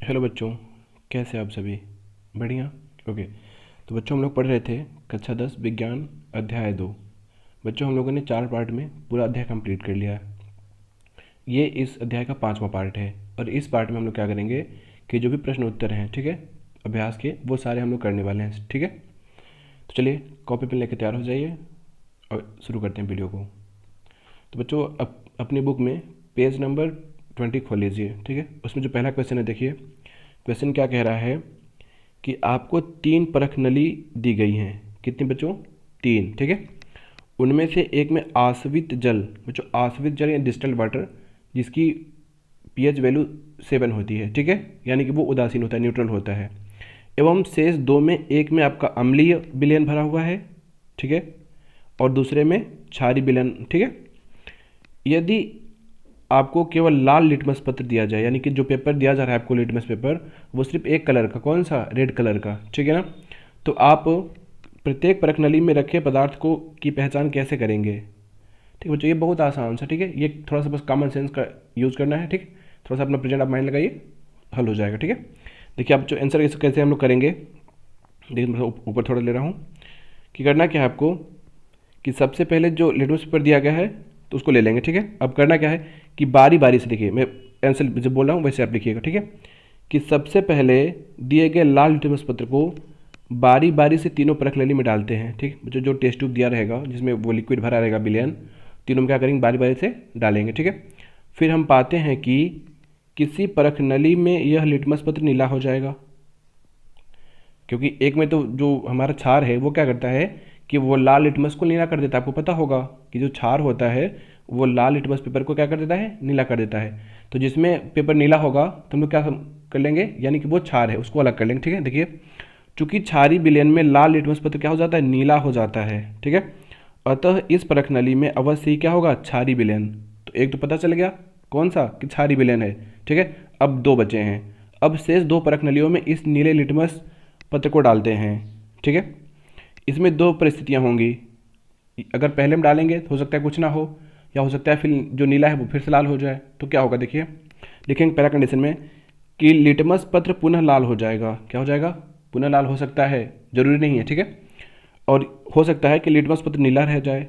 Hello बच्चों, कैसे आप सभी? बढ़िया। ओके। तो बच्चों, हम लोग पढ़ रहे थे कक्षा 10 विज्ञान अध्याय 2। बच्चों, हम लोगों ने 4 पार्ट में पूरा अध्याय कंप्लीट कर लिया है। ये इस अध्याय का 5वां पार्ट है और इस पार्ट में हम लोग क्या करेंगे कि जो भी प्रश्न उत्तर हैं, ठीक है, अभ्यास के, वो सारे हम लोग करने वाले हैं। ठीक है, तो चलिए कॉपी पेन लेकर तैयार हो जाइए और शुरू करते हैं वीडियो को। तो बच्चों, अपनी बुक में पेज नंबर 20 खोल लीजिए। ठीक है, उसमें जो पहला क्वेश्चन है, देखिए क्वेश्चन क्या कह रहा है कि आपको 3 परख नली दी गई हैं। कितनी बच्चों? 3। ठीक है, उनमें से एक में आसवित जल, बच्चों आसवित जल या डिस्टिल्ड वाटर, जिसकी पीएच वैल्यू 7 होती है। ठीक है, यानी कि वो उदासीन होता है, न्यूट्रल होता है। एवं शेष 2 में एक में आपका अम्लीय विलयन भरा हुआ है, ठीक है, और दूसरे में क्षारीय विलयन। ठीक है, यदि आपको केवल लाल लिटमस पत्र दिया जाए, यानी कि जो पेपर दिया जा रहा है आपको लिटमस पेपर, वो सिर्फ एक कलर का, कौन सा? रेड कलर का। ठीक है ना, तो आप प्रत्येक परख नली में रखे पदार्थ को की पहचान कैसे करेंगे? ठीक है बच्चों, ये बहुत आसान सा। ठीक है, ये थोड़ा सा बस कॉमन सेंस का यूज़ करना है। ठीक, थोड़ा सा अपना प्रेजेंट आप माइंड लगाइए, हल हो जाएगा। ठीक है, देखिए आप जो आंसर कैसे हम लोग करेंगे, देखिए मैं ऊपर थोड़ा ले रहा हूँ कि करना क्या है आपको कि सबसे पहले जो लिटमस पेपर दिया गया है तो उसको ले लेंगे। ठीक है, अब करना क्या है कि बारी बारी से, देखिए मैं आंसर जो बोल रहा हूँ वैसे आप लिखिएगा। ठीक है, कि सबसे पहले दिए गए लाल लिटमस पत्र को बारी बारी से तीनों परख नली में डालते हैं। ठीक, जो टेस्ट ट्यूब दिया रहेगा जिसमें वो लिक्विड भरा रहेगा विलयन, तीनों में क्या करेंगे, बारी बारी से डालेंगे। ठीक है, फिर हम पाते हैं कि किसी परख नली में यह लिटमस पत्र नीला हो जाएगा, क्योंकि एक में तो जो हमारा क्षार है वो क्या करता है कि वो लाल लिटमस को नीला कर देता है। आपको पता होगा कि जो क्षार होता है वो लाल लिटमस पेपर को क्या कर देता है, नीला कर देता है। तो जिसमें पेपर नीला होगा तो हम लोग क्या कर लेंगे, यानी कि वो क्षार है उसको अलग कर लेंगे। ठीक है, देखिए चूंकि क्षारीय विलयन में लाल लिटमस पत्र क्या हो जाता है, नीला हो जाता है। ठीक है, अतः इस परख नली में अवश्य ही क्या होगा, क्षारीय विलयन। तो एक तो पता चल गया कौन सा, कि क्षारीय विलयन है। ठीक है, अब 2 बचे हैं। अब शेष 2 परख नलियों में इस नीले लिटमस पत्र को डालते हैं। ठीक है, इसमें 2 परिस्थितियां होंगी, अगर पहले में डालेंगे तो हो सकता है कुछ ना हो, या हो सकता है फिर जो नीला है वो फिर से लाल हो जाए। तो क्या होगा, देखिए लिखेंगे पहला कंडीशन में कि लिटमस पत्र पुनः लाल हो जाएगा। क्या हो जाएगा, पुनः लाल हो सकता है, जरूरी नहीं है। ठीक है, और हो सकता है कि लिटमस पत्र नीला रह जाए।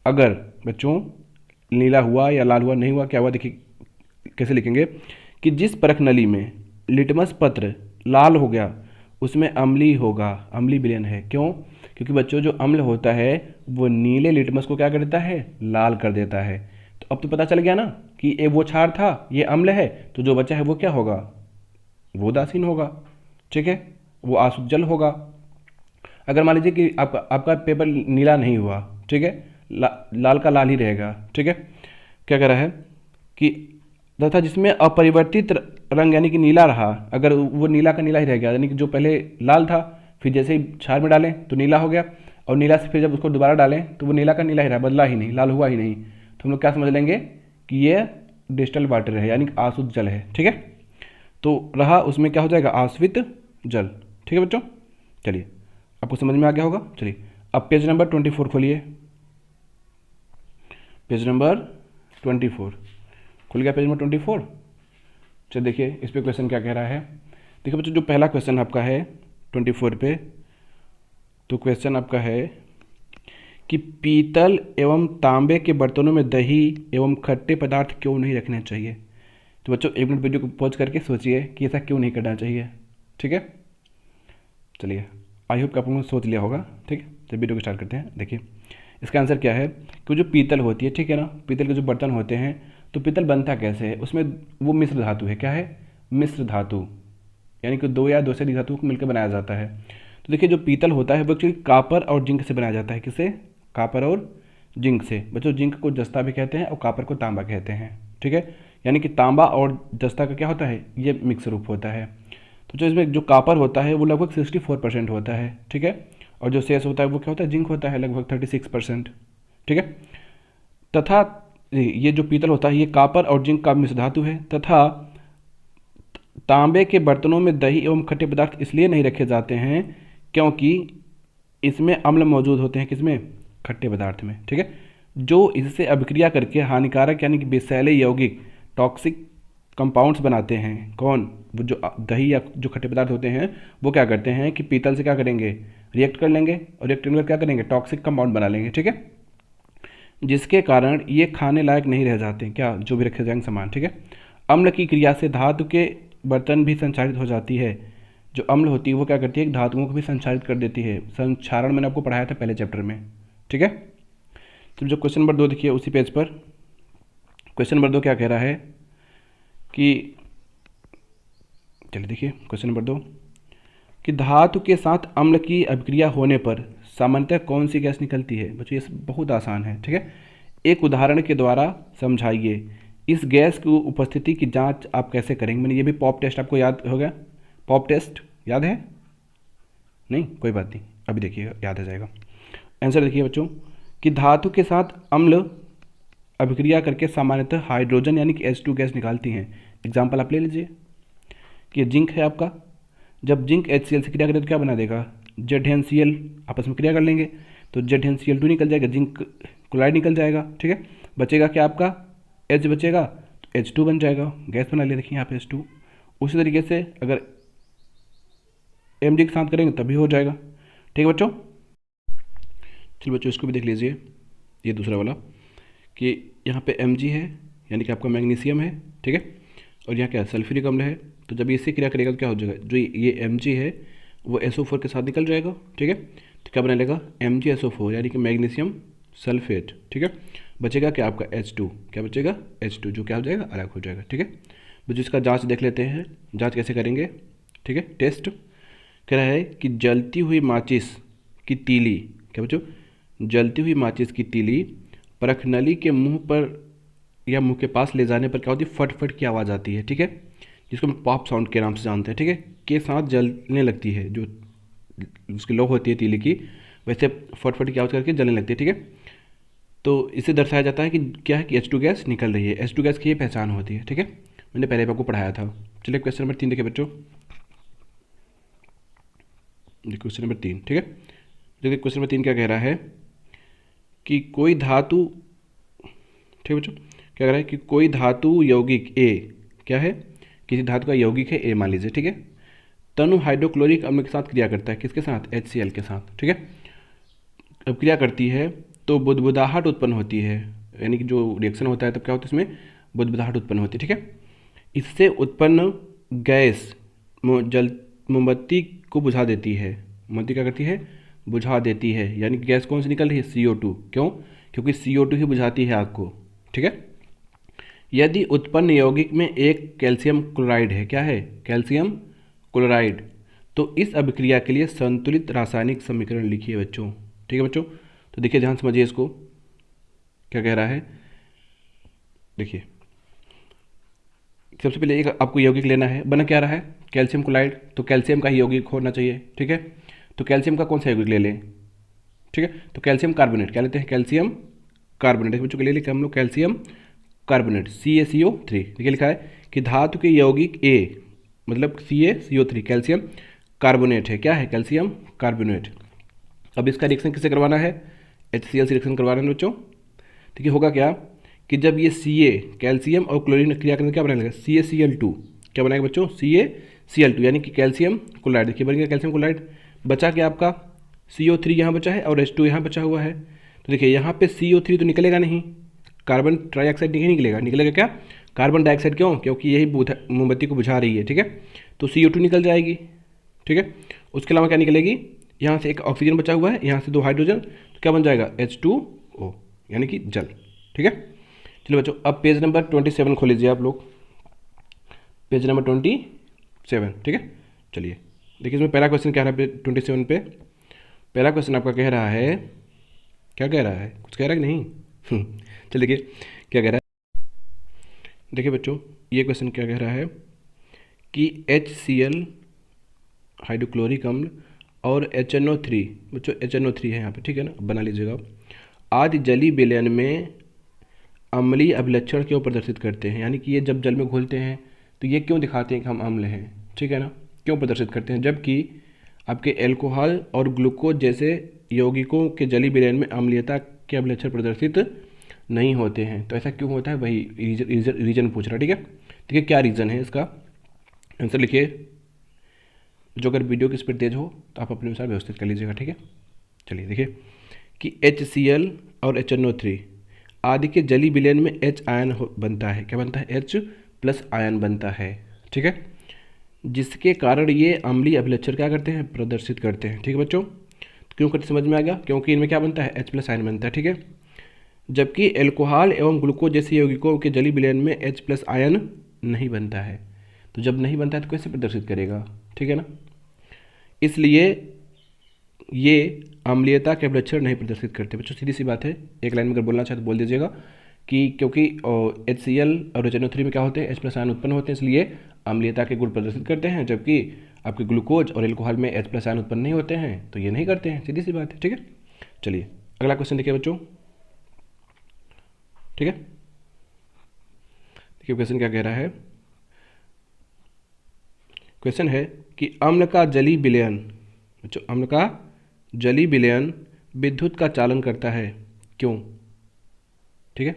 अगर बच्चों नीला हुआ या लाल हुआ, नहीं हुआ, क्या हुआ, देखिए कैसे लिखेंगे कि जिस परख नली में लिटमस पत्र लाल हो गया उसमें अम्लीय होगा, अम्लीय विलयन है। क्यों? क्योंकि बच्चों जो अम्ल होता है वो नीले लिटमस को क्या कर देता है, लाल कर देता है। तो अब तो पता चल गया ना कि ये वो क्षार था, ये अम्ल है, तो जो बचा है वो क्या होगा, वो उदासीन होगा। ठीक है, वो आसुत जल होगा। अगर मान लीजिए कि आपका पेपर नीला नहीं हुआ, ठीक है, लाल का लाल ही रहेगा। ठीक है, क्या कह रहा है कि तथा जिसमें अपरिवर्तित रंग यानी कि नीला रहा, अगर वो नीला का नीला ही रह गया, यानी कि जो पहले लाल था फिर जैसे ही क्षार में डालें तो नीला हो गया, और नीला से फिर जब उसको दोबारा डालें तो वो नीला का नीला ही रहा, बदला ही नहीं, लाल हुआ ही नहीं, तो हम लोग क्या समझ लेंगे कि ये डिस्टिल्ड वाटर है, यानी कि आसुत जल है। ठीक है, तो रहा उसमें क्या हो जाएगा, आश्रित जल। ठीक है बच्चों, चलिए आपको समझ में आ गया होगा। चलिए अब पेज नंबर 24 खोलिए, पेज नंबर 24 खुल गया, पेज नंबर 24। चलिए देखिए इस पे क्वेश्चन क्या कह रहा है। देखिए बच्चों, जो पहला क्वेश्चन आपका है 24 पे, तो क्वेश्चन आपका है कि पीतल एवं तांबे के बर्तनों में दही एवं खट्टे पदार्थ क्यों नहीं रखने चाहिए। तो बच्चों 1 मिनट वीडियो को पॉज करके सोचिए कि ऐसा क्यों नहीं करना चाहिए। ठीक है, चलिए आई होप कि आप लोगों ने सोच लिया होगा। ठीक है, चलिए वीडियो को स्टार्ट करते हैं। देखिए इसका आंसर क्या है कि जो पीतल होती है, ठीक है ना, पीतल के जो बर्तन होते हैं, तो पीतल बनता कैसे है, उसमें वो मिश्र धातु है। क्या है, मिश्र धातु, यानी कि 2 या 2 से अधिक धातु को मिलकर बनाया जाता है। तो देखिए जो पीतल होता है वो एक्चुअली कापर और जिंक से बनाया जाता है। किससे, कापर और जिंक से। बच्चों जिंक को जस्ता भी कहते हैं और कापर को तांबा कहते हैं। ठीक है, यानी कि तांबा और जस्ता का क्या होता है, ये मिक्स रूप होता है। तो जो इसमें जो कापर होता है वो लगभग 64% होता है। ठीक है, और जो शेष होता है वो क्या होता है, जिंक होता है, लगभग 36%। ठीक है, तथा ये जो पीतल होता है ये कापर और जिंक का मिश्र धातु है। तथा तांबे के बर्तनों में दही एवं खट्टे पदार्थ इसलिए नहीं रखे जाते हैं क्योंकि इसमें अम्ल मौजूद होते हैं। किसमें, खट्टे पदार्थ में। ठीक है, जो इससे अभिक्रिया करके हानिकारक यानी कि विषैले यौगिक टॉक्सिक कंपाउंड्स बनाते हैं। कौन? वो जो दही या जो खट्टे पदार्थ होते हैं वो क्या करते हैं कि पीतल से क्या करेंगे, रिएक्ट कर लेंगे और रिएक्ट करके क्या करेंगे, टॉक्सिक कंपाउंड बना लेंगे, ठीक है, जिसके कारण ये खाने लायक नहीं रह जाते हैं, क्या, जो भी रखे जाएंगे सामान, ठीक है। अम्ल की क्रिया से धातु के बर्तन भी संचारित हो जाती है। जो अम्ल होती है वो क्या करती है, धातुओं को भी संचारित कर देती है। संक्षारण मैंने आपको पढ़ाया था पहले चैप्टर में, ठीक है। तो जो क्वेश्चन नंबर 2 देखिए उसी पेज पर, क्वेश्चन नंबर 2 क्या कह रहा है कि, चलिए देखिए क्वेश्चन नंबर 2 कि धातु के साथ अम्ल की अभिक्रिया होने पर सामान्यतः कौन सी गैस निकलती है। बच्चों ये बहुत आसान है, ठीक है। एक उदाहरण के द्वारा समझाइए। इस गैस की उपस्थिति की जांच आप कैसे करेंगे। मैंने ये भी पॉप टेस्ट आपको याद हो गया, पॉप टेस्ट याद है? नहीं, कोई बात नहीं, अभी देखिएगा याद आ जाएगा। आंसर देखिए बच्चों कि धातु के साथ अम्ल अभिक्रिया करके सामान्यतः हाइड्रोजन यानी कि H2 गैस निकालती हैं। एग्जाम्पल आप ले लीजिए कि जिंक है आपका, जब जिंक HCl से क्रिया करे तो क्या बना देगा, ZnCl, आपस में क्रिया कर लेंगे तो ZnCl2 निकल जाएगा, जिंक क्लोराइड निकल जाएगा, ठीक है। बचेगा क्या आपका, H बचेगा तो H2 बन जाएगा, गैस बना लिया देखिए यहाँ पे H2। उसी तरीके से अगर Mg के साथ करेंगे तभी हो जाएगा, ठीक है बच्चों। चलिए बच्चों इसको भी देख लीजिए, ये दूसरा वाला कि यहाँ पे Mg है यानी कि आपका मैग्नीशियम है, ठीक है, और यहाँ क्या सल्फ्यूरिक अम्ल है। तो जब इससे क्रिया करेगा तो क्या हो जाएगा, जो ये Mg है वो SO4 के साथ निकल जाएगा, ठीक है। तो क्या बना लेगा, MgSO4 यानी कि मैग्नीशियम सल्फेट, ठीक है। बचेगा क्या आपका H2, क्या बचेगा H2, जो क्या हो जाएगा, अलग हो जाएगा, ठीक है। बच्चों इसका जांच देख लेते हैं, जांच कैसे करेंगे, ठीक है। टेस्ट कह रहा है कि जलती हुई माचिस की तीली, क्या बच्चों, जलती हुई माचिस की तीली परखनली के मुंह पर या मुंह के पास ले जाने पर क्या होती है, फट फट की आवाज़ आती है, ठीक है, जिसको हम पॉप साउंड के नाम से जानते हैं, ठीक है, के साथ जलने लगती है। जो उसकी लो होती है तीली की, वैसे फट फट की आवाज़ करके जलने लगती है, ठीक है। तो इसे दर्शाया जाता है कि क्या है कि H2 गैस निकल रही है, H2 गैस की ये पहचान होती है, ठीक है, मैंने पहले भी आपको पढ़ाया था। चलिए क्वेश्चन नंबर 3 देखिए बच्चों, क्वेश्चन नंबर 3, ठीक है। देखिए क्वेश्चन नंबर 3 क्या कह रहा है कि कोई धातु, ठीक है बच्चों, क्या कह रहा है कि कोई धातु यौगिक A, क्या है, किसी धातु का यौगिक है A मान लीजिए, ठीक है, तनु हाइड्रोक्लोरिक अम्ल के साथ क्रिया करता है, किसके साथ, HCl के साथ, ठीक है। अब क्रिया करती है तो बुदबुदाहट उत्पन्न होती है, यानी कि जो रिएक्शन होता है तब क्या होता है, इसमें बुदबुदाहट उत्पन्न होती है, ठीक है। इससे उत्पन्न गैस जल मोमबत्ती को बुझा देती है, मोमबत्ती क्या करती है, बुझा देती है, यानी कि गैस कौन सी निकल रही है, CO2, क्यों, क्योंकि CO2 ही बुझाती है आग को, ठीक है। यदि उत्पन्न यौगिक में एक कैल्शियम क्लोराइड है, क्या है, कैल्शियम क्लोराइड, तो इस अभिक्रिया के लिए संतुलित रासायनिक समीकरण लिखिए बच्चों, ठीक है बच्चों। तो देखिए ध्यान समझिए इसको, क्या कह रहा है, देखिए सबसे पहले एक आपको यौगिक लेना है, बना क्या रहा है, कैल्शियम क्लोराइड, तो कैल्शियम का ही यौगिक होना चाहिए, ठीक है। तो कैल्शियम का कौन सा यौगिक ले लें, ठीक है, तो कैल्शियम कार्बोनेट, क्या लेते हैं, कैल्शियम कार्बोनेट, बच्चों के लिए लिखा हम लोग कैल्शियम कार्बोनेट, CaCO3, देखिए लिखा है कि धातु के यौगिक A मतलब CaCO3 कैल्शियम कार्बोनेट है, क्या है, कैल्शियम कार्बोनेट। अब इसका रिएक्शन किससे करवाना है, HCl से रिएक्शन करवाना है बच्चों। देखिए होगा क्या कि जब ये Ca कैल्शियम और क्लोरीन क्रिया करने क्या बनाएगा, CaCl2, क्या बनाएगा बच्चों, CaCl2 यानी कि कैल्शियम क्लोराइड, देखिए बन गया कैल्शियम क्लोराइड। बचा क्या आपका CO3 यहाँ बचा है और H2 यहाँ बचा हुआ है। तो देखिए यहाँ पे CO3 तो निकलेगा नहीं, कार्बन ट्राइऑक्साइड नहीं निकलेगा, निकलेगा क्या, कार्बन डाइऑक्साइड, क्यों, क्योंकि यही मोमबत्ती को बुझा रही है, ठीक है। तो CO2 निकल जाएगी, ठीक है। उसके अलावा क्या निकलेगी, यहाँ से एक ऑक्सीजन बचा हुआ है, यहाँ से 2 हाइड्रोजन, तो क्या बन जाएगा H2O यानी कि जल, ठीक है। चलिए बच्चों अब पेज नंबर 27 खोल लीजिए आप लोग, पेज नंबर 27, ठीक है। चलिए देखिए इसमें पहला क्वेश्चन क्या रहा है 27 पे, पहला क्वेश्चन आपका कह रहा है, क्या कह रहा है, कुछ कह रहा है कि नहीं चलिए देखिए क्या कह रहा है। देखिए बच्चों ये क्वेश्चन क्या कह रहा है कि HCl हाइड्रोक्लोरिक अम्ल और HNO3, बच्चों HNO3 है यहाँ पे, ठीक है ना, बना लीजिएगा, आदि जलीय विलयन में अम्लीय अभिलक्षण क्यों प्रदर्शित करते हैं, यानी कि ये जब जल में घुलते हैं तो ये क्यों दिखाते हैं कि हम अम्ल हैं, ठीक है ना, क्यों प्रदर्शित करते हैं, जबकि आपके एल्कोहल और ग्लूकोज जैसे यौगिकों के जलीय विलयन में अम्लीयता के अभिलक्षण प्रदर्शित नहीं होते हैं। तो ऐसा क्यों होता है, वही रीजन पूछ रहा है, ठीक है। देखिए क्या रीज़न है इसका, आंसर लिखिए। जो अगर वीडियो की स्पीड तेज हो तो आप अपने अनुसार व्यवस्थित कर लीजिएगा, ठीक है। चलिए देखिए कि HCl और HNO3 आदि के जलीय विलयन में H आयन बनता है। क्या बनता है? H+ आयन बनता है, ठीक है, जिसके कारण ये अम्लीय अभिलक्षण क्या करते हैं? प्रदर्शित करते हैं, ठीक है बच्चों। तो क्यों करते समझ में आ गया? क्योंकि इनमें क्या बनता है? H+ आयन बनता है, ठीक है। जबकि एल्कोहल एवं ग्लूकोज जैसे यौगिकों के जलीय विलयन में H+ आयन नहीं बनता है। तो जब नहीं बनता है तो कैसे प्रदर्शित करेगा, ठीक है ना। इसलिए ये अम्लीयता के लक्षण नहीं प्रदर्शित करते। बच्चों सीधी सी बात है, एक लाइन में अगर बोलना चाहे तो बोल दीजिएगा कि क्योंकि HCl और HNO3 में क्या होते हैं? H+ आयन उत्पन्न होते हैं, इसलिए अम्लीयता के गुण प्रदर्शित करते हैं। जबकि आपके ग्लूकोज और एल्कोहल में H+ आयन उत्पन्न नहीं होते हैं, तो ये नहीं करते हैं, सीधी सी बात है, ठीक है। चलिए अगला क्वेश्चन देखिए बच्चों, ठीक है। देखिए क्वेश्चन क्या कह रहा है। क्वेश्चन है कि अम्ल का जलीय विलयन, बच्चों अम्ल का जलीय विलयन विद्युत का चालन करता है, क्यों, ठीक है।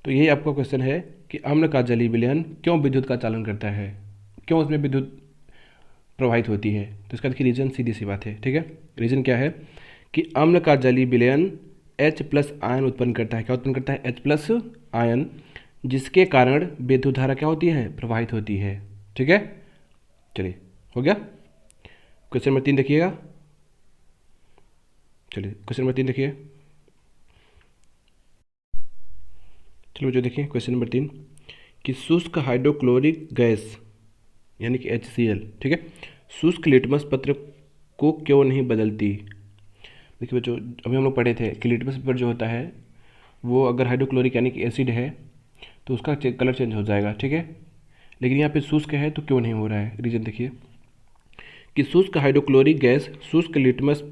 तो यही आपका क्वेश्चन है कि अम्ल का जलीय विलयन क्यों विद्युत का चालन करता है, क्यों उसमें विद्युत प्रवाहित होती है। तो इसका देखिए रीजन सीधी सी बात है, ठीक है। रीजन क्या है कि अम्ल का जलीय विलयन H+ आयन उत्पन्न करता है। क्या उत्पन्न करता है? H+ आयन, जिसके कारण विद्युत धारा क्या होती है? प्रवाहित होती है, ठीक है। चलिए हो गया। क्वेश्चन नंबर 3 देखिएगा। चलिए क्वेश्चन नंबर 3 देखिए। चलो जो देखिए क्वेश्चन नंबर 3 कि शुष्क हाइड्रोक्लोरिक गैस यानी कि HCl, ठीक है, शुष्क लिटमस पत्र को क्यों नहीं बदलती। देखिए बच्चों अभी हम लोग पढ़े थे कि लिटमस पेपर जो होता है वो अगर हाइड्रोक्लोरिक यानी कि एसिड है तो उसका कलर चेंज हो जाएगा, ठीक है। लेकिन यहाँ पे शुष्क है तो क्यों नहीं हो रहा है? रीजन देखिए कि शुष्क हाइड्रोक्लोरिक गैस शुष्क लिटमस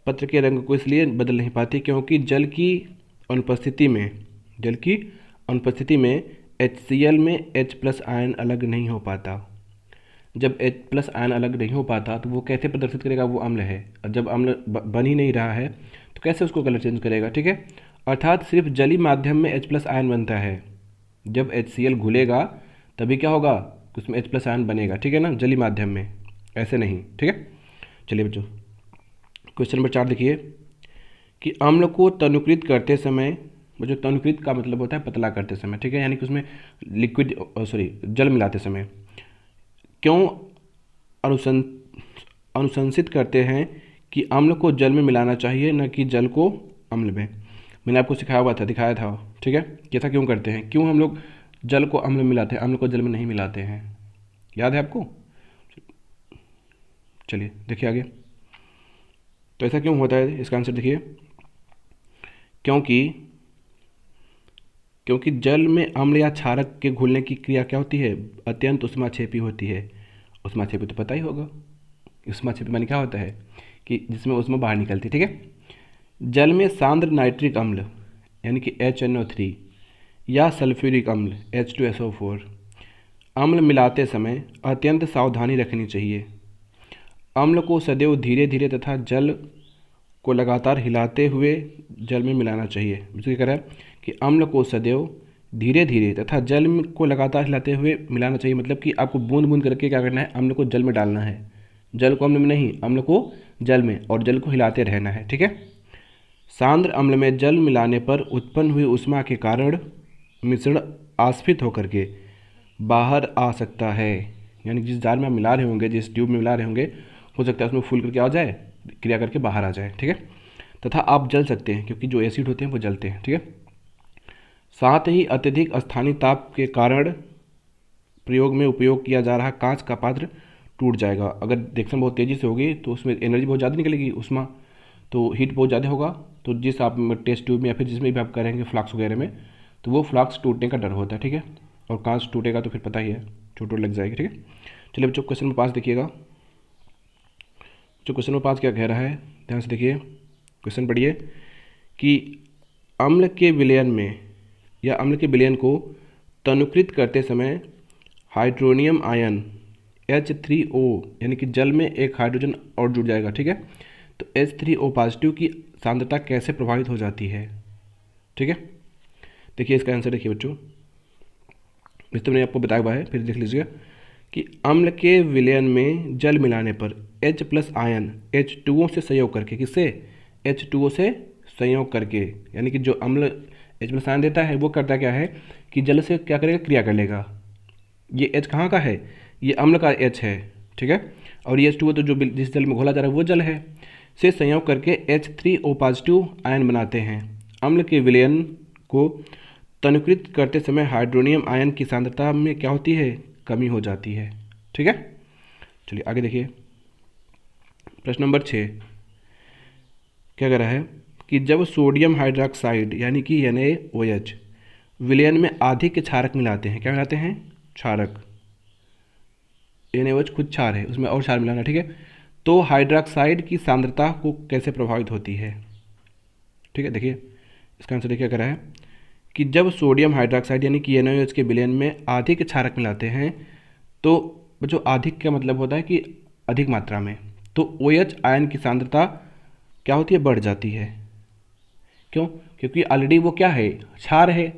पत्र के रंग को इसलिए बदल नहीं पाती क्योंकि जल की अनुपस्थिति में HCl में H+ आयन अलग नहीं हो पाता। जब H+ आयन अलग नहीं हो पाता तो वो कैसे प्रदर्शित करेगा? वो अम्ल है, और जब अम्ल बन ही नहीं रहा है तो कैसे उसको कलर चेंज करेगा, ठीक है। अर्थात सिर्फ जलीय माध्यम में H+ आयन बनता है। जब HCl घुलेगा तभी क्या होगा? उसमें H+ आयन बनेगा, ठीक है ना, जलीय माध्यम में, ऐसे नहीं, ठीक है। चलिए बच्चों क्वेश्चन नंबर 4 देखिए कि अम्ल को तनुकृत करते समय, जो तनुकृत का मतलब होता है पतला करते समय, ठीक है, यानी कि उसमें जल मिलाते समय क्यों अनुशंसित करते हैं कि अम्ल को जल में मिलाना चाहिए न कि जल को अम्ल में। मैंने आपको दिखाया था, ठीक है, कि ऐसा क्यों करते हैं, क्यों हम लोग जल को अम्ल में मिलाते हैं, अम्ल को जल में नहीं मिलाते हैं, याद है आपको? चलिए देखिए आगे। तो ऐसा क्यों होता है, इसका आंसर देखिए क्योंकि जल में अम्ल या क्षारक के घुलने की क्रिया क्या होती है? अत्यंत उष्माक्षेपी होती है। उष्माक्षेपी तो पता ही होगा, उष्माक्षेपी माने क्या होता है कि जिसमें उष्मा बाहर निकलती है, ठीक है। जल में सांद्र नाइट्रिक अम्ल यानी कि HNO3 या सल्फ्यूरिक अम्ल H2SO4 अम्ल मिलाते समय अत्यंत सावधानी रखनी चाहिए। अम्ल को सदैव धीरे धीरे तथा जल को लगातार हिलाते हुए जल में मिलाना चाहिए। क्या कह रहा है कि अम्ल को सदैव धीरे धीरे तथा जल को लगातार हिलाते हुए मिलाना चाहिए, मतलब कि आपको बूंद बूंद करके क्या करना है? अम्ल को जल में डालना है, जल को अम्ल में नहीं, अम्ल को जल में, और जल को हिलाते रहना है, ठीक है। सांद्र अम्ल में जल मिलाने पर उत्पन्न हुई ऊष्मा के कारण मिश्रण आस्फित होकर के बाहर आ सकता है। यानी जिस जार में आप मिला रहे होंगे, जिस ट्यूब में मिला रहे होंगे, हो सकता है उसमें फूल करके आ जाए, क्रिया करके बाहर आ जाए, ठीक है। तथा आप जल सकते हैं क्योंकि जो एसिड होते हैं वो जलते हैं, ठीक है। साथ ही अत्यधिक स्थानीय ताप के कारण प्रयोग में उपयोग किया जा रहा कांच का पात्र टूट जाएगा। अगर रिएक्शन बहुत तेज़ी से होगी तो उसमें एनर्जी बहुत ज़्यादा निकलेगी, उष्मा, तो हीट बहुत ज़्यादा होगा, तो जिस आप टेस्ट ट्यूब में या फिर जिसमें भी आप करेंगे फ्लास्क वगैरह में, तो वो फ्लास्क टूटने का डर होता है, ठीक है। और कांच टूटेगा तो फिर पता ही है, चोट लग जाएगी, ठीक है। चलिए बच्चों क्वेश्चन नंबर 5 देखिएगा। जो क्वेश्चन नंबर 5 क्या कह रहा है, ध्यान से देखिए, क्वेश्चन पढ़िए कि अम्ल के विलयन में या अम्ल के विलयन को तनुकृत करते समय हाइड्रोनियम आयन H3O यानी कि जल में एक हाइड्रोजन और जुड़ जाएगा, ठीक है। तो H3O पॉजिटिव की सांद्रता कैसे प्रभावित हो जाती है, ठीक है। देखिए इसका आंसर देखिए बच्चों, इस तो मैंने आपको बताया हुआ है, फिर देख लीजिएगा कि अम्ल के विलयन में जल मिलाने पर H प्लस आयन H2O से संयोग करके, किससे? H2O से संयोग करके, यानी कि जो अम्ल H प्लस आयन देता है वो करता क्या है कि जल से क्या करेगा, क्रिया कर लेगा। ये H कहाँ का है? ये अम्ल का H है, ठीक है। और ये H2O तो जो जिस जल में घोला जा रहा है वो जल है, से संयोग करके H3O पॉजिटिव आयन बनाते हैं। अम्ल के विलयन को तनुकृत करते समय हाइड्रोनियम आयन की सांद्रता में क्या होती है, कमी हो जाती है, ठीक है। चलिए आगे देखिए, प्रश्न नंबर 6 क्या कह रहा है कि जब सोडियम हाइड्रोक्साइड यानी कि NaOH विलयन में अधिक क्षारक मिलाते हैं, क्या मिलाते हैं, क्षारक, NaOH खुद क्षार है, उसमें और क्षार मिलाना, ठीक है, तो हाइड्रोक्साइड की सांद्रता को कैसे प्रभावित होती है, ठीक है। देखिए इसका आंसर देखिए, क्या कह रहा है कि जब सोडियम हाइड्रोक्साइड यानी कि NaOH के विलयन में अधिक क्षारक मिलाते हैं, तो जो अधिक का मतलब होता है कि अधिक मात्रा में, तो OH आयन की सांद्रता क्या होती है, बढ़ जाती है। क्यों? क्योंकि ऑलरेडी वो क्या है, क्षार है,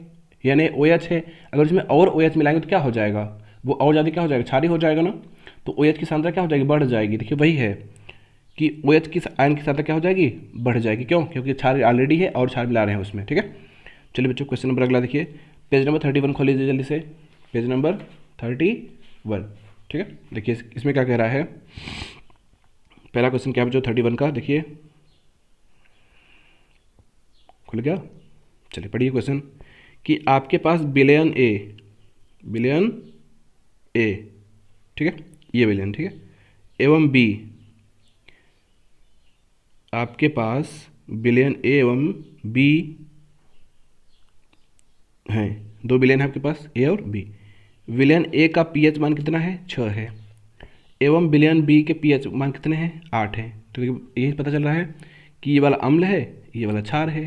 यानी OH है, अगर उसमें और OH मिलाएंगे तो क्या हो जाएगा, वो और ज़्यादा क्या हो जाएगा, क्षारी हो जाएगा ना, तो OH की सांद्रता क्या हो जाएगी, बढ़ जाएगी। देखिए वही है कि OH की आयन की सांद्रता क्या हो जाएगी, बढ़ जाएगी। क्यों? क्योंकि क्षार ऑलरेडी है और क्षार मिला रहे हैं उसमें, ठीक है। चलिए बच्चों क्वेश्चन नंबर अगला देखिए, पेज नंबर 31 खोल लीजिए जल्दी से, पेज नंबर 31, ठीक है। देखिए इसमें क्या कह रहा है, पहला क्वेश्चन क्या बच्चों 31 का, देखिए खुल गया। चलिए पढ़िए क्वेश्चन कि आपके पास विलयन ए, ठीक है, ये विलयन, ठीक है, एवं बी, आपके पास विलयन ए एवं बी हैं, दो विलयन है आपके पास, ए और बी। विलयन ए का पीएच मान कितना है, 6 है, एवं विलयन बी के पीएच मान कितने हैं, 8 हैं। तो यही पता चल रहा है कि ये वाला अम्ल है, ये वाला क्षार है,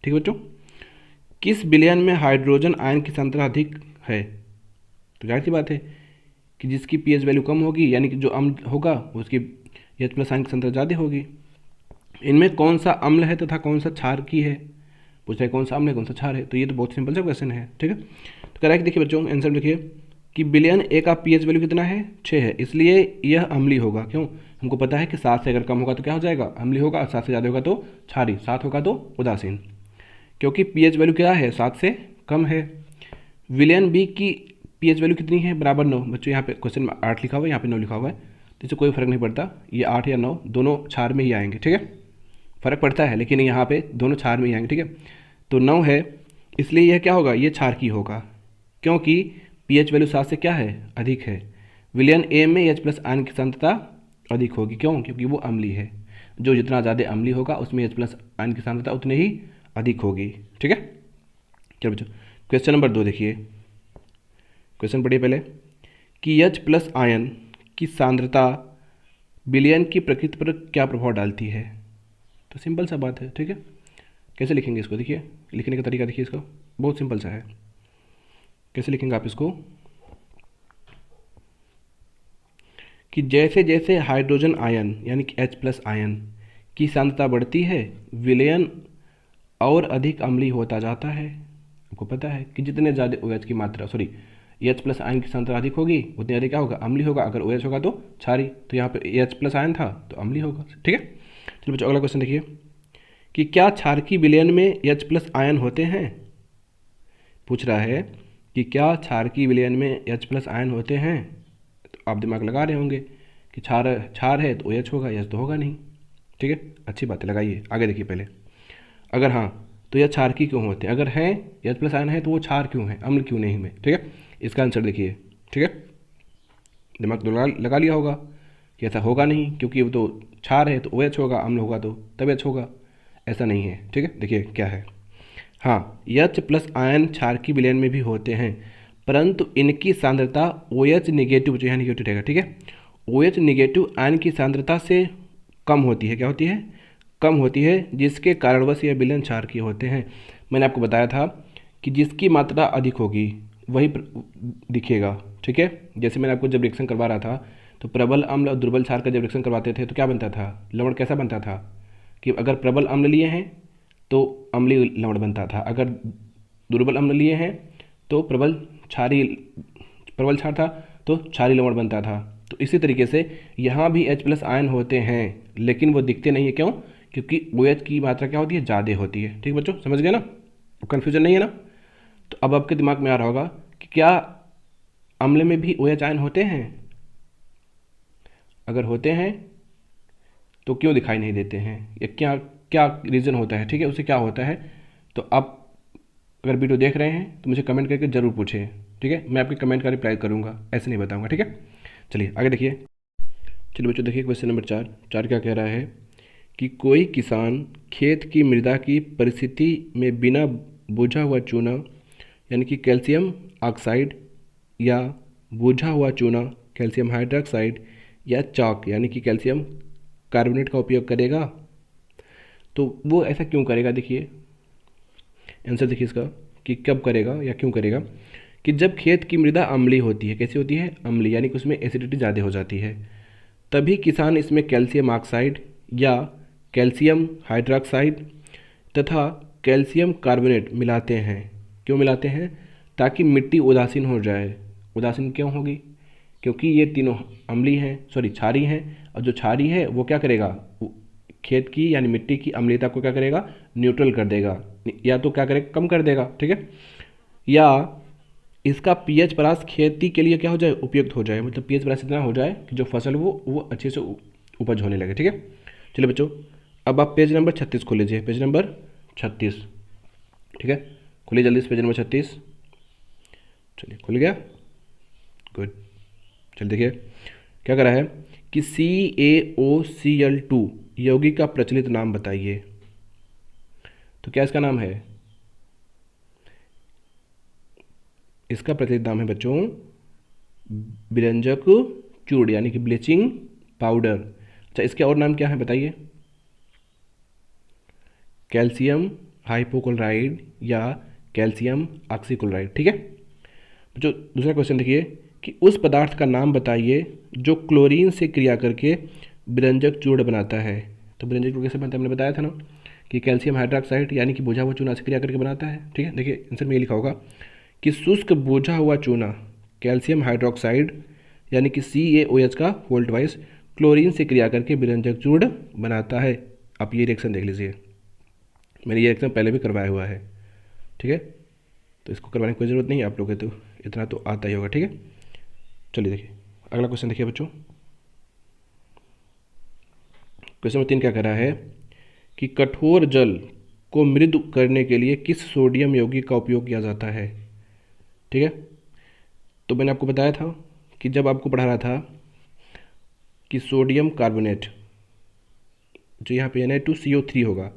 ठीक है बच्चों। किस विलयन में हाइड्रोजन आयन की सांद्रता अधिक है, तो जाहिर सी बात है कि जिसकी पीएच वैल्यू कम होगी, यानी कि जो अम्ल होगा उसकी H प्लस आयन की सांद्रता ज़्यादा होगी। इनमें कौन सा अम्ल है तथा कौन सा क्षार की है, पूछ रहा है कौन सा अम्ल है कौन सा क्षार है, तो ये तो बहुत सिंपल सा क्वेश्चन है, ठीक है। तो कह रहा है कि देखिए बच्चों आंसर देखिए कि विलयन ए का पीएच वैल्यू कितना है, 6 है, इसलिए यह अम्लीय होगा। क्यों? हमको पता है कि 7 से अगर कम होगा तो क्या हो जाएगा, अम्लीय होगा, 7 से ज़्यादा होगा तो क्षारी, 7 होगा तो उदासीन, क्योंकि पीएच वैल्यू क्या है, 7 से कम है। विलयन बी की पीएच वैल्यू कितनी है, बराबर 9। बच्चों यहाँ पे क्वेश्चन में 8 लिखा हुआ है, यहाँ पे 9 लिखा हुआ है, तो इससे कोई फर्क नहीं पड़ता, ये 8 या 9 दोनों क्षार में ही आएंगे, ठीक है। फर्क पड़ता है लेकिन यहाँ पे दोनों क्षार में ही आएंगे, ठीक है। तो 9 है, इसलिए यह क्या होगा, ये क्षार की होगा, क्योंकि पीएच वैल्यू 7 से क्या है, अधिक है। विलयन ए में H प्लस आयन की सांद्रता अधिक होगी, क्यों? क्योंकि वो अम्लीय है, जो जितना ज़्यादा अम्लीय होगा उसमें H प्लस आयन की सांद्रता उतनी ही अधिक होगी, ठीक है। चलो बच्चों क्वेश्चन नंबर 2 देखिए, क्वेश्चन पढ़िए पहले कि H प्लस आयन की सांद्रता विलयन की प्रकृति पर क्या प्रभाव डालती है। तो सिंपल सा बात है, ठीक है। कैसे लिखेंगे इसको, देखिए लिखने का तरीका देखिए, इसका बहुत सिंपल सा है। कैसे लिखेंगे आप इसको कि जैसे जैसे हाइड्रोजन आयन यानी कि H प्लस आयन की सांद्रता बढ़ती है, विलयन और अधिक अम्लीय होता जाता है। आपको पता है कि जितने ज़्यादा OH की मात्रा H प्लस आयन की सांद्रता अधिक होगी उतनी अधिक क्या होगा, अम्लीय होगा। अगर OH होगा तो क्षारी, तो यहाँ पे H प्लस आयन था तो अम्लीय होगा, ठीक है। चलो बच्चों अगला क्वेश्चन देखिए कि क्या क्षारकी विलयन में H प्लस आयन होते हैं। पूछ रहा है कि क्या क्षारकी विलयन में H प्लस आयन होते हैं। तो आप दिमाग लगा रहे होंगे कि क्षार है तो OH होगा, H तो होगा नहीं, ठीक है। अच्छी बात है, लगाइए। आगे देखिए पहले, अगर हाँ तो यह क्षारकी क्यों होते हैं, अगर हैं H प्लस आयन है तो वो क्षार क्यों है, अम्ल क्यों नहीं में, ठीक है। इसका आंसर देखिए, ठीक है। दिमाग तो लगा लिया होगा कि ऐसा होगा नहीं, क्योंकि वो तो क्षार है तो OH होगा, अम्ल होगा तो तब H होगा, ऐसा नहीं है, ठीक है। देखिए क्या है, हाँ H प्लस आयन क्षारकी विलयन में भी होते हैं, परंतु इनकी सांद्रता OH निगेटिव, जो यहाँ निगेटिव रहेगा, ठीक है, OH निगेटिव आयन की सांद्रता से कम होती है। क्या होती है, कम होती है, जिसके कारणवश यह विलयन क्षारकीय होते हैं। मैंने आपको बताया था कि जिसकी मात्रा अधिक होगी वही दिखेगा, ठीक है। जैसे मैंने आपको जब रिएक्शन करवा रहा था तो प्रबल अम्ल और दुर्बल क्षार का जब रिएक्शन करवाते थे तो क्या बनता था, लवण कैसा बनता था कि अगर प्रबल अम्ल लिए हैं तो अम्लीय लवण बनता था, अगर दुर्बल अम्ल लिए हैं तो प्रबल क्षारी प्रबल क्षार था तो क्षारी लवण बनता था। तो इसी तरीके से यहाँ भी H+ आयन होते हैं, लेकिन वो दिखते नहीं है। क्यों? क्योंकि OH की मात्रा क्या होती है? ज़्यादा होती है। ठीक बच्चों, समझ गए ना? कन्फ्यूजन नहीं है ना? तो अब आपके दिमाग में आ रहा होगा कि क्या अम्ल में भी OH आयन होते हैं? अगर होते हैं तो क्यों दिखाई नहीं देते हैं, या क्या क्या रीज़न होता है? ठीक है, उससे क्या होता है? तो आप अगर वीडियो देख रहे हैं तो मुझे कमेंट करके ज़रूर पूछें। ठीक है, मैं आपके कमेंट का रिप्लाई करूँगा, ऐसे नहीं बताऊँगा। ठीक है, चलिए आगे देखिए। चलिए बच्चों देखिए क्वेश्चन नंबर 4 क्या कह रहा है कि कोई किसान खेत की मृदा की परिस्थिति में बिना बुझा हुआ चूना यानी कि कैल्शियम ऑक्साइड या बुझा हुआ चूना कैल्शियम हाइड्रोक्साइड या चॉक यानी कि कैल्शियम कार्बोनेट का उपयोग करेगा। तो वो ऐसा क्यों करेगा? देखिए आंसर देखिए इसका कि कब करेगा या क्यों करेगा। कि जब खेत की मृदा अम्लीय होती है, कैसी होती है? अम्लीय, यानी कि उसमें एसिडिटी ज़्यादा हो जाती है, तभी किसान इसमें कैल्शियम ऑक्साइड या कैल्शियम हाइड्रोक्साइड तथा कैल्शियम कार्बोनेट मिलाते हैं। क्यों मिलाते हैं? ताकि मिट्टी उदासीन हो जाए। उदासीन क्यों होगी? क्योंकि ये तीनों अम्लीय हैं, सॉरी क्षारीय हैं, और जो क्षारीय है वो क्या करेगा? खेत की यानी मिट्टी की अम्लीयता को क्या करेगा? न्यूट्रल कर देगा, या तो क्या करेगा? कम कर देगा। ठीक है, या इसका पीएच परास खेती के लिए क्या हो जाए? उपयुक्त हो जाए, मतलब पीएच परास इतना हो जाए कि जो फसल वो अच्छे से उपज होने लगे। ठीक है, चलिए बच्चों अब आप पेज नंबर 36 खोल लीजिए, पेज नंबर 36। ठीक है, खोलिए जल्दी से पेज नंबर 36। चलिए खुल गया, गुड। चलिए देखिए क्या करा है कि CaOCl2 यौगिक का प्रचलित नाम बताइए। तो क्या इसका नाम है? इसका प्रचलित नाम है बच्चों विरंजक चूर्ण यानी कि ब्लीचिंग पाउडर। अच्छा, इसके और नाम क्या है बताइए? कैल्शियम हाइपोक्लोराइड या कैल्शियम ऑक्सीक्लोराइड। ठीक है, जो दूसरा क्वेश्चन देखिए कि उस पदार्थ का नाम बताइए जो क्लोरीन से क्रिया करके विरंजक चूर्ण बनाता है। तो विरंजक चूर्ण कैसे बनता है? हमने बताया था ना कि कैल्शियम हाइड्रोक्साइड यानी कि बुझा हुआ चूना से क्रिया करके बनाता है। ठीक है, देखिए आंसर में ये लिखा होगा कि शुष्क बुझा हुआ चूना कैल्शियम हाइड्रोक्साइड यानी कि CaOH का वोल्ट वाइज क्लोरीन से क्रिया करके विरंजक चूर्ण बनाता है। आप ये रिएक्शन देख लीजिए, मैंने ये रिएक्शन पहले भी करवाया हुआ है। ठीक है, तो इसको करवाने की कोई ज़रूरत नहीं है, आप लोग के तो इतना तो आता ही होगा। ठीक है, चलिए देखिए अगला क्वेश्चन देखिए बच्चों। क्वेश्चन नंबर 3 क्या कर रहा है कि कठोर जल को मृदु करने के लिए किस सोडियम यौगिक का उपयोग किया जाता है? ठीक है, तो मैंने आपको बताया था कि जब आपको पढ़ा रहा था कि सोडियम कार्बोनेट जो यहाँ पे Na2CO3 होगा,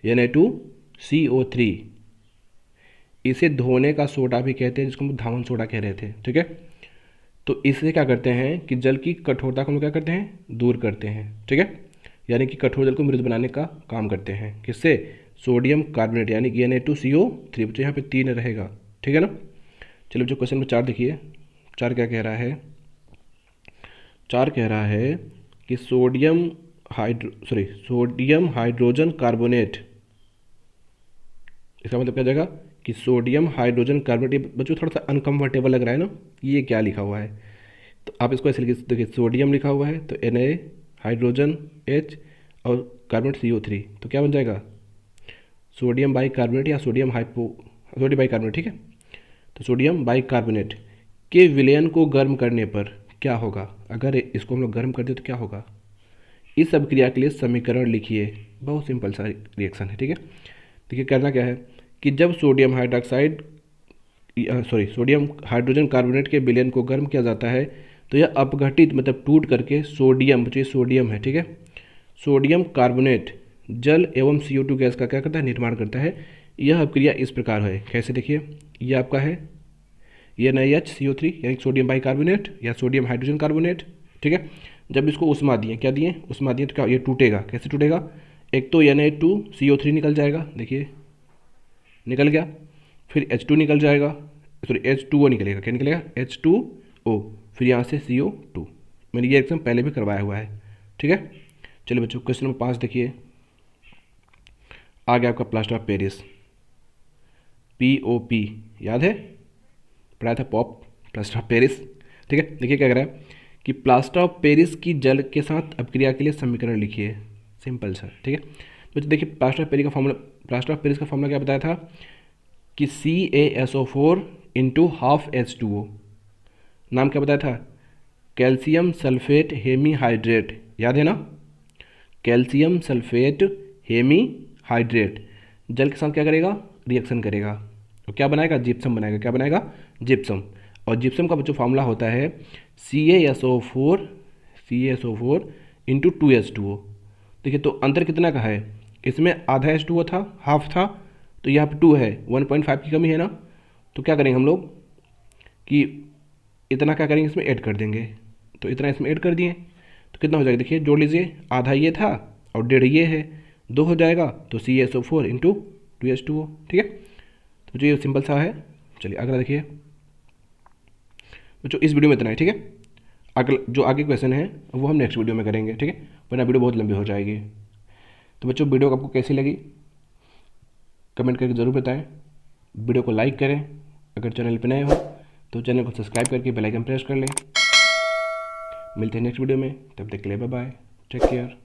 Na2CO3, इसे धोने का सोडा भी कहते हैं, जिसको हम धावन सोडा कह रहे थे। ठीक है, तो इससे क्या करते हैं कि जल की कठोरता को हम क्या करते हैं? दूर करते हैं। ठीक है, यानी कि कठोर जल को मृदु बनाने का काम करते हैं। किससे? सोडियम कार्बोनेट यानी कि Na2CO3। बच्चों यहाँ पे 3 रहेगा। ठीक है ना? चलिए बच्चों क्वेश्चन नंबर 4 देखिए। 4 क्या कह रहा है? 4 कह रहा है कि सोडियम हाइड्रोजन कार्बोनेट, इसका मतलब क्या जाएगा कि सोडियम हाइड्रोजन कार्बोनेट। ये बच्चों थोड़ा सा अनकम्फर्टेबल लग रहा है ना, ये क्या लिखा हुआ है? तो आप इसको ऐसे लिखिए, देखिए सोडियम लिखा हुआ है तो Na हाइड्रोजन H और कार्बोनेट CO3, तो क्या बन जाएगा? सोडियम बाइकार्बोनेट या सोडियम बाइकार्बोनेट। ठीक है, तो सोडियम बाइकार्बोनेट के विलयन को गर्म करने पर क्या होगा? अगर इसको हम लोग गर्म कर दें तो क्या होगा? इस अभिक्रिया के लिए समीकरण लिखिए। बहुत सिंपल सा रिएक्शन है। ठीक है, देखिए करना क्या है कि जब सोडियम हाइड्रोजन कार्बोनेट के विलयन को गर्म किया जाता है तो यह अपघटित मतलब टूट करके सोडियम, जो सोडियम है, ठीक है, सोडियम कार्बोनेट जल एवं CO2 गैस का क्या करता है? निर्माण करता है। यह अभिक्रिया इस प्रकार है, कैसे? देखिए ये आपका है NaHCO3 यानी सोडियम बाइकार्बोनेट या सोडियम हाइड्रोजन कार्बोनेट। ठीक है, जब इसको उष्मा दिए, क्या दिए? उष्मा दिए, तो क्या ये टूटेगा? कैसे टूटेगा? एक तो Na2CO3 निकल जाएगा, देखिए निकल गया, फिर H2 निकल जाएगा, सॉरी H2O निकलेगा। क्या निकलेगा? H2O, फिर यहाँ से CO2। मैंने ये एग्जाम पहले भी करवाया हुआ है। ठीक है, चलिए बच्चों क्वेश्चन नंबर 5 देखिए। आ गया आपका प्लास्टर ऑफ पेरिस, POP, याद है? पढ़ाया था पॉप, प्लास्टर ऑफ पेरिस। ठीक है, देखिए क्या कह रहा है कि प्लास्टर ऑफ पेरिस की जल के साथ अपक्रिया के लिए समीकरण लिखिए। सिंपल सा, ठीक है। तो देखिए प्लास्टर ऑफ पेरिस का फॉर्मूला क्या बताया था कि CaSO4 इंटू हाफ H2O। नाम क्या बताया था? कैल्शियम सल्फेट हेमीहाइड्रेट, याद है ना? कैल्शियम सल्फेट हेमीहाइड्रेट जल के साथ क्या करेगा? रिएक्शन करेगा तो क्या बनाएगा? जिप्सम बनाएगा। क्या बनाएगा? जिप्सम। और जिप्सम का जो फॉर्मूला होता है CaSO4 इंटू 2H2O। देखिए तो अंतर कितना का है? इसमें आधा H2O था, हाफ था, तो यहाँ पे 2 है, 1.5 की कमी है ना। तो क्या करेंगे हम लोग कि इतना क्या करेंगे, इसमें ऐड कर देंगे। तो इतना इसमें ऐड कर दिए तो कितना हो जाएगा? देखिए जोड़ लीजिए, आधा ये था और 1.5 ये है, 2 हो जाएगा। तो CaSO4 इंटू 2H2O। ठीक है, तो जो ये सिंपल सा है। चलिए अगला देखिए बच्चों, इस वीडियो में इतना है। ठीक है, अगला जो आगे क्वेश्चन है वो हम नेक्स्ट वीडियो में करेंगे। ठीक है, वरना वीडियो बहुत लंबी हो जाएगी। तो बच्चों वीडियो आपको कैसी लगी कमेंट करके ज़रूर बताएं। वीडियो को लाइक करें, अगर चैनल पर नए हो तो चैनल को सब्सक्राइब करके बेल आइकन प्रेस कर लें। मिलते हैं नेक्स्ट वीडियो में, तब तक के लिए बाय बाय, टेक केयर।